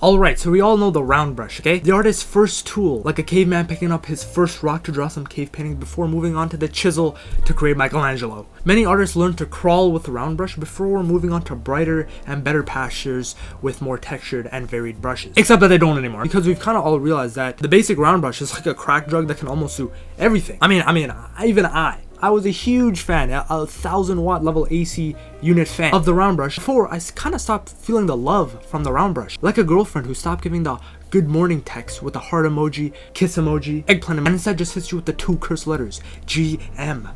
Alright, so we all know the round brush, okay? The artist's first tool, like a caveman picking up his first rock to draw some cave paintings before moving on to the chisel to create Michelangelo. Many artists learn to crawl with the round brush before moving on to brighter and better pastures with more textured and varied brushes. Except that they don't anymore, because we've kind of all realized that the basic round brush is like a crack drug that can almost do everything. I was a huge fan, a 1000-watt level AC unit fan of the round brush before I kind of stopped feeling the love from the round brush. Like a girlfriend who stopped giving the good morning text with a heart emoji, kiss emoji, eggplant, and instead just hits you with the 2 curse letters, GM.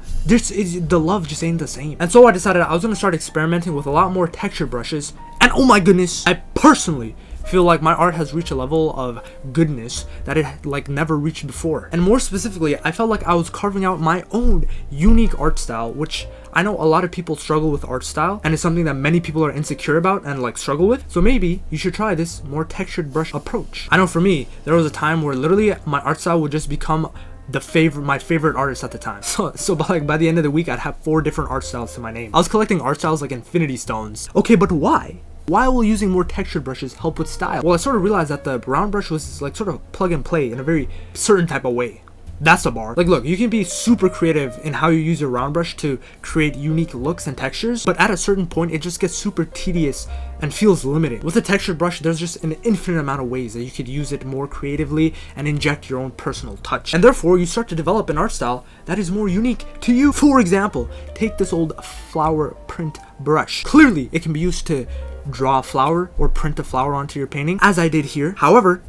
The love just ain't the same. And so I decided I was going to start experimenting with a lot more texture brushes, and oh my goodness, I personally feel like my art has reached a level of goodness that it like never reached before. And more specifically, I felt like I was carving out my own unique art style, which I know a lot of people struggle with art style, and it's something that many people are insecure about and like struggle with. So maybe you should try this more textured brush approach. I know for me, there was a time where literally my art style would just become my favorite artist at the time. So by the end of the week, I'd have 4 different art styles to my name. I was collecting art styles like infinity stones. Okay, but why? Why will using more textured brushes help with style? Well, I sort of realized that the round brush was like sort of plug and play in a very certain type of way. That's the bar. Like look, you can be super creative in how you use your round brush to create unique looks and textures, but at a certain point it just gets super tedious and feels limiting. With a textured brush, there's just an infinite amount of ways that you could use it more creatively and inject your own personal touch. And therefore, you start to develop an art style that is more unique to you. For example, take this old flower print brush. Clearly, it can be used to draw a flower or print a flower onto your painting, as I did here. However,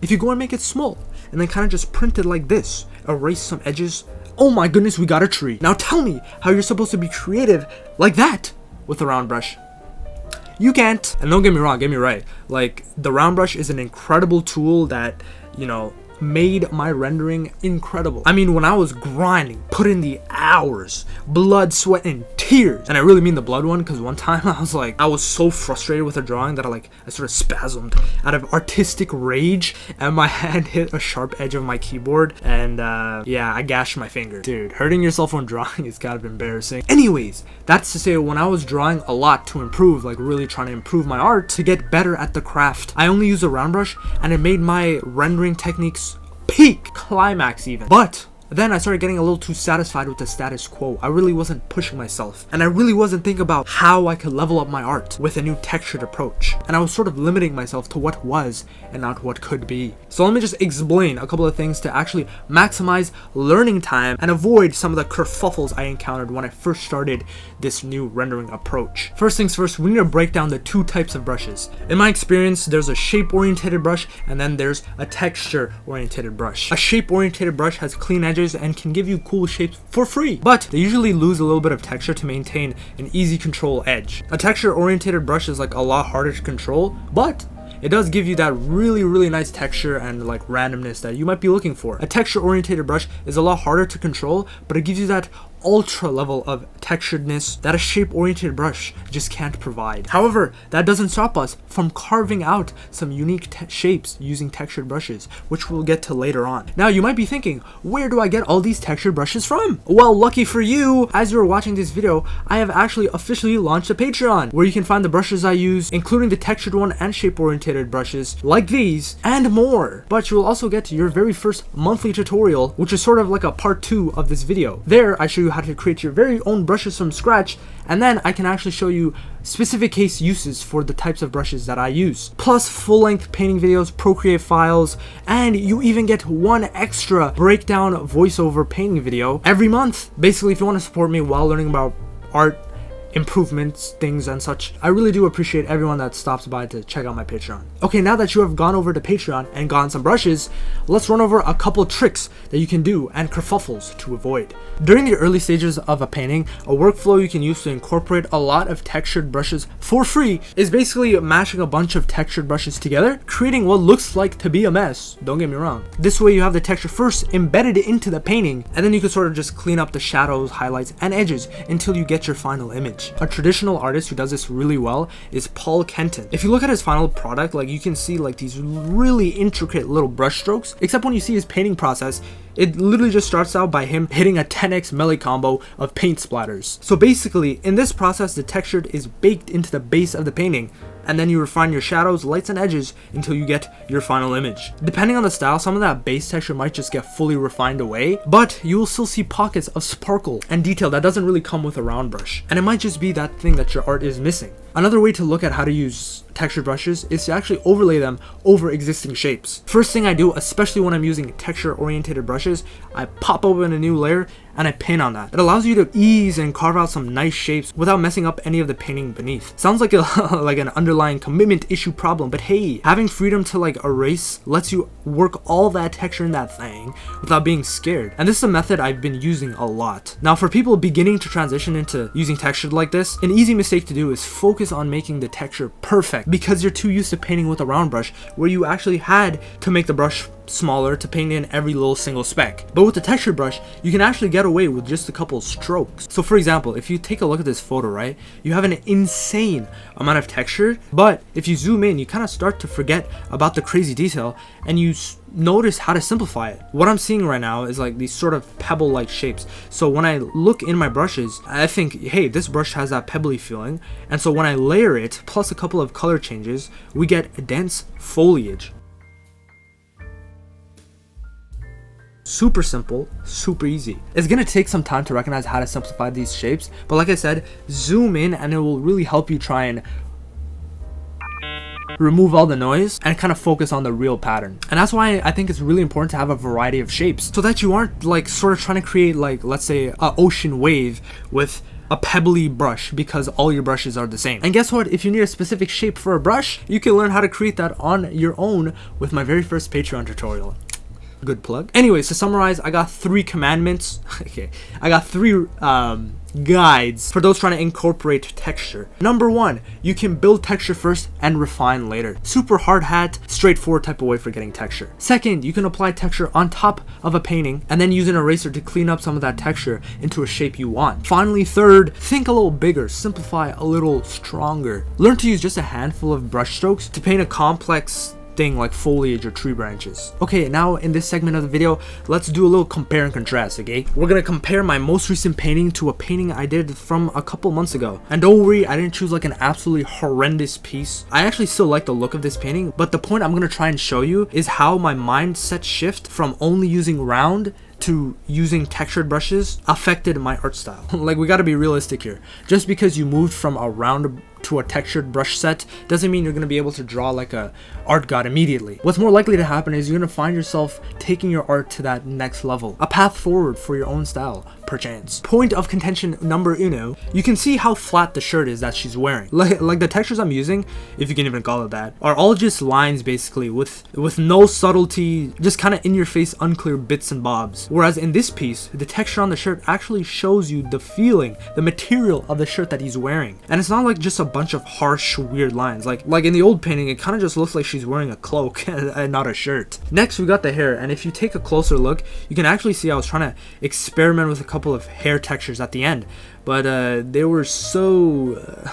if you go and make it small and then kind of just print it like this, erase some edges, oh my goodness, we got a tree. Now tell me how you're supposed to be creative like that with a round brush. You can't. And don't get me wrong, get me right, like the round brush is an incredible tool that, you know, made my rendering incredible. I mean, when I was grinding, put in the hours, blood, sweat, and tears, and I really mean the blood one, because one time I was so frustrated with a drawing that I sort of spasmed out of artistic rage, and my hand hit a sharp edge of my keyboard, and yeah, I gashed my finger. Dude, hurting yourself when drawing is kind of embarrassing. Anyways, that's to say, when I was drawing a lot to improve, like really trying to improve my art, to get better at the craft, I only used a round brush, and it made my rendering techniques peak, climax even. But then I started getting a little too satisfied with the status quo. I really wasn't pushing myself, and I really wasn't thinking about how I could level up my art with a new textured approach, and I was sort of limiting myself to what was and not what could be. So let me just explain a couple of things to actually maximize learning time and avoid some of the kerfuffles I encountered when I first started this new rendering approach. First things first, we need to break down the 2 types of brushes. In my experience, there's a shape-oriented brush, and then there's a texture-oriented brush. A shape-oriented brush has clean edges and can give you cool shapes for free, but they usually lose a little bit of texture to maintain an easy control edge. A texture-oriented brush is like a lot harder to control, but it does give you that really nice texture and like randomness that you might be looking for. A texture-oriented brush is a lot harder to control, but it gives you that ultra level of texturedness that a shape-oriented brush just can't provide. However, that doesn't stop us from carving out some unique shapes using textured brushes, which we'll get to later on. Now, you might be thinking, where do I get all these textured brushes from? Well, lucky for you, as you're watching this video, I have actually officially launched a Patreon, where you can find the brushes I use, including the textured one and shape-oriented brushes, like these, and more. But you will also get your very first monthly tutorial, which is sort of like a part 2 of this video. There, I show you how to create your very own brushes from scratch, and then I can actually show you specific case uses for the types of brushes that I use, plus full-length painting videos, Procreate files, and you even get 1 extra breakdown voiceover painting video every month. Basically, if you want to support me while learning about art, improvements, things and such, I really do appreciate everyone that stops by to check out my Patreon. Okay, now that you have gone over to Patreon and gotten some brushes, let's run over a couple tricks that you can do and kerfuffles to avoid. During the early stages of a painting, a workflow you can use to incorporate a lot of textured brushes for free is basically mashing a bunch of textured brushes together, creating what looks like to be a mess. Don't get me wrong. This way you have the texture first embedded into the painting, and then you can sort of just clean up the shadows, highlights, and edges until you get your final image. A traditional artist who does this really well is Paul Kenton. If you look at his final product, like you can see like these really intricate little brush strokes, except when you see his painting process, it literally just starts out by him hitting a 10x melee combo of paint splatters. So basically, in this process, the texture is baked into the base of the painting, and then you refine your shadows, lights, and edges until you get your final image. Depending on the style, some of that base texture might just get fully refined away, but you will still see pockets of sparkle and detail that doesn't really come with a round brush, and it might just be that thing that your art is missing. Another way to look at how to use texture brushes is to actually overlay them over existing shapes. First thing I do, especially when I'm using texture oriented brushes, I pop open a new layer and I paint on that. It allows you to ease and carve out some nice shapes without messing up any of the painting beneath. Sounds like like an underlying commitment issue problem, but hey, having freedom to like erase lets you work all that texture in that thing without being scared. And this is a method I've been using a lot. Now for people beginning to transition into using texture like this, an easy mistake to do is focus on making the texture perfect because you're too used to painting with a round brush where you actually had to make the brush smaller to paint in every little single speck. But with the texture brush, you can actually get away with just a couple strokes. So for example, if you take a look at this photo, right, you have an insane amount of texture, but if you zoom in, you kind of start to forget about the crazy detail and you notice how to simplify it. What I'm seeing right now is like these sort of pebble like shapes. So when I look in my brushes, I think, hey, this brush has that pebbly feeling. And so when I layer it, plus a couple of color changes, we get a dense foliage. Super simple, super easy. It's gonna take some time to recognize how to simplify these shapes, but like I said, zoom in and it will really help you try and remove all the noise and kind of focus on the real pattern. And that's why I think it's really important to have a variety of shapes so that you aren't like sort of trying to create like, let's say, an ocean wave with a pebbly brush because all your brushes are the same. And guess what? If you need a specific shape for a brush, you can learn how to create that on your own with my very first Patreon tutorial. Good plug. Anyways, to summarize, I got 3 commandments. Okay, I got 3 guides for those trying to incorporate texture. Number 1, you can build texture first and refine later. Super hard hat, straightforward type of way for getting texture. Second, you can apply texture on top of a painting and then use an eraser to clean up some of that texture into a shape you want. Finally, third, think a little bigger, simplify a little stronger. Learn to use just a handful of brush strokes to paint a complex thing like foliage or tree branches. Okay, now in this segment of the video, let's do a little compare and contrast, okay? We're gonna compare my most recent painting to a painting I did from a couple months ago. And don't worry, I didn't choose like an absolutely horrendous piece. I actually still like the look of this painting, but the point I'm gonna try and show you is how my mindset shift from only using round to using textured brushes affected my art style. Like, we gotta be realistic here. Just because you moved from a round to a textured brush set doesn't mean you're going to be able to draw like a art god immediately. What's more likely to happen is you're going to find yourself taking your art to that next level, a path forward for your own style, perchance. Point of contention number 1, you can see how flat the shirt is that she's wearing. Like the textures I'm using, if you can even call it that, are all just lines basically with no subtlety, just kind of in your face unclear bits and bobs. Whereas in this piece, the texture on the shirt actually shows you the feeling, the material of the shirt that he's wearing. And it's not like just a bunch of harsh weird lines. Like in the old painting, it kind of just looks like she's wearing a cloak and not a shirt. Next, we got the hair, and if you take a closer look, you can actually see I was trying to experiment with a couple of hair textures at the end, but they were so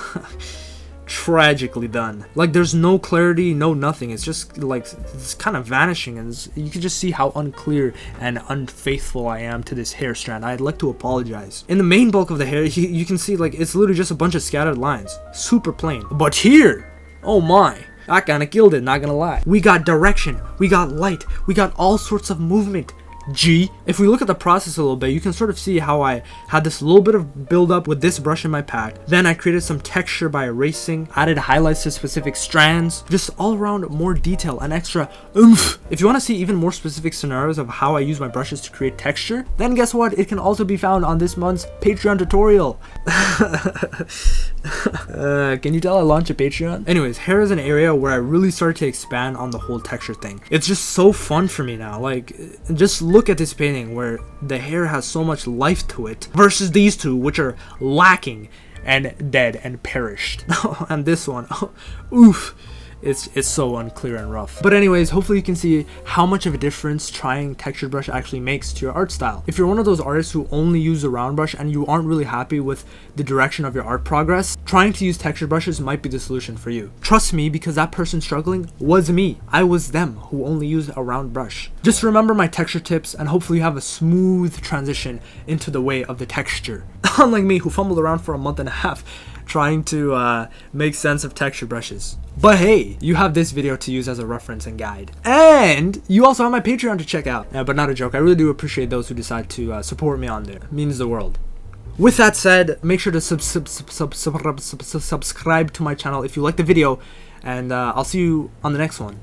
tragically done. Like, there's no clarity, no nothing. It's just like it's kind of vanishing, and you can just see how unclear and unfaithful I am to this hair strand. I'd like to apologize. In the main bulk of the hair, you can see like it's literally just a bunch of scattered lines, super plain. But here, oh my, I kind of killed it, not gonna lie. We got direction, we got light, we got all sorts of movement. G. If we look at the process a little bit, you can sort of see how I had this little bit of build up with this brush in my pack. Then I created some texture by erasing, added highlights to specific strands, just all around more detail and extra oomph. If you want to see even more specific scenarios of how I use my brushes to create texture, then guess what? It can also be found on this month's Patreon tutorial. Can you tell I launched a Patreon? Anyways, hair is an area where I really started to expand on the whole texture thing. It's just so fun for me now. Like, just look at this painting where the hair has so much life to it versus these two, which are lacking and dead and perished. And this one, oof. It's so unclear and rough. But anyways, hopefully you can see how much of a difference trying textured brush actually makes to your art style. If you're one of those artists who only use a round brush and you aren't really happy with the direction of your art progress, trying to use textured brushes might be the solution for you. Trust me, because that person struggling was me. I was them who only used a round brush. Just remember my texture tips and hopefully you have a smooth transition into the way of the texture. Unlike me, who fumbled around for a month and a half trying to make sense of texture brushes. But hey, you have this video to use as a reference and guide. And you also have my Patreon to check out. But not a joke, I really do appreciate those who decide to support me on there. It means the world. With that said, make sure to subscribe to my channel if you like the video. And I'll see you on the next one.